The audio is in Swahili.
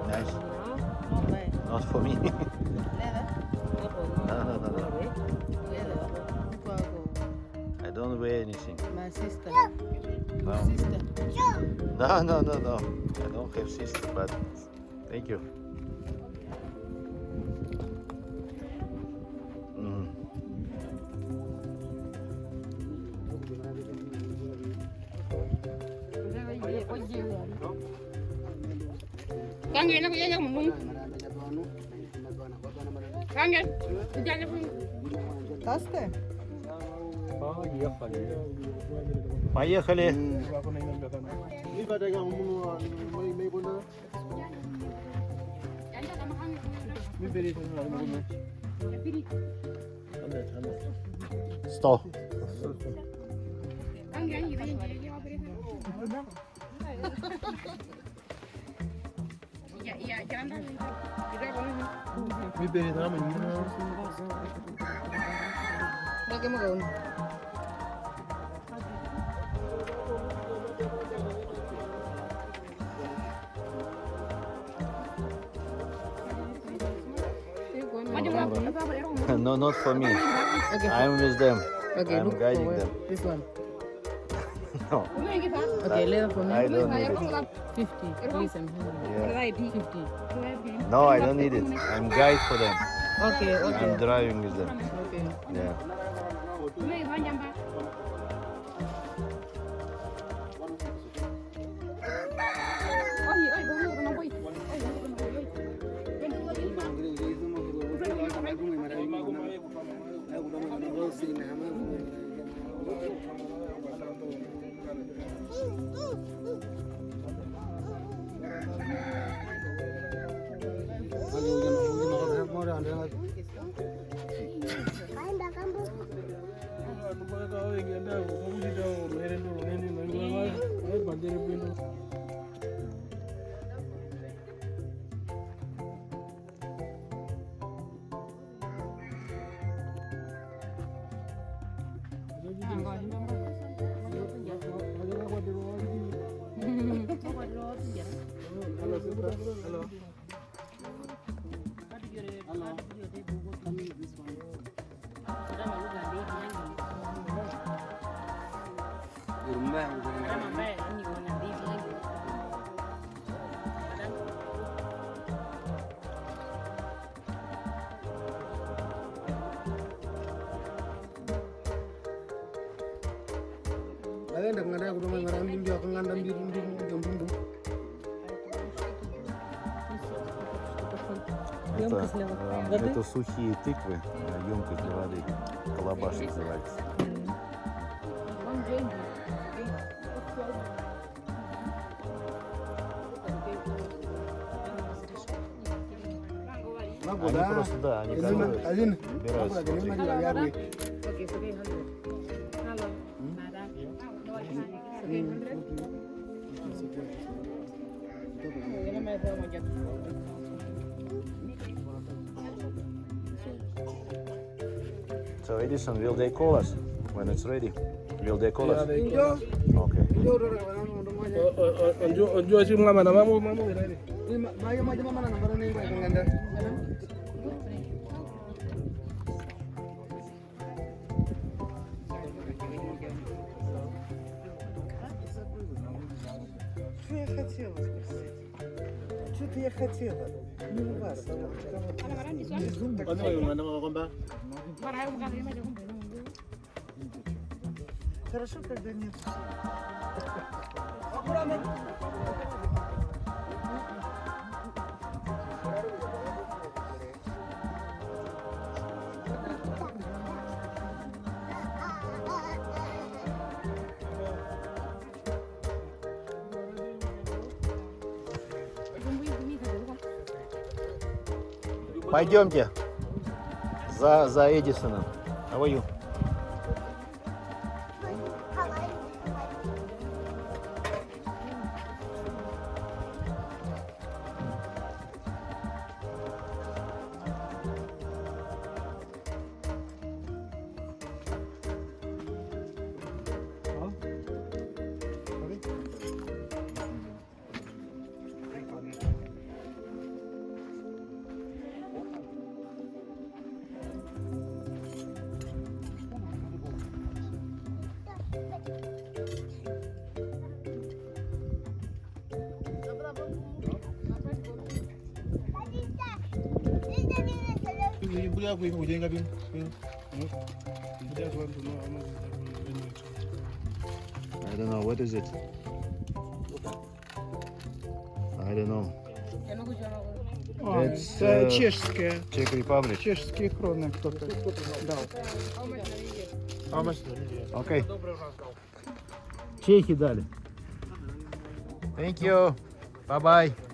Nice. Not for me. No. I don't wear anything. My sister. No. Sister. No. I don't have sister, but thank you. Kangen aku yang ngomong. Kangen, jangan pun. Taste? Поехали. Сто. Выбери там и Bagaimana? No, not for me. Okay. I'm with them. Okay, I'm look guiding for them. this one. No. Okay, later for me. I don't need it. 50. Please, I'm hungry. Yeah. 50. No, I don't need it. I'm guide for them. Okay, okay. I'm driving with them. Okay. Yeah. Это сухие тыквы, емкость для воды. Колобаш называется. Они просто, да, они убирают. So Edison, will they call us when it's ready? Will they call us? Okay. хотела спросить. Что-то я хотела. Не у вас, а вот у кого-то. Внизу так хорошо, когда нет. Пойдемте за Эдисоном. How are you? I don't know, what is it? I don't know. It's Это чешская. Czech Republic. Чешские кроны кто-то дал. Okay. Чехи дали. Thank you. Bye-bye.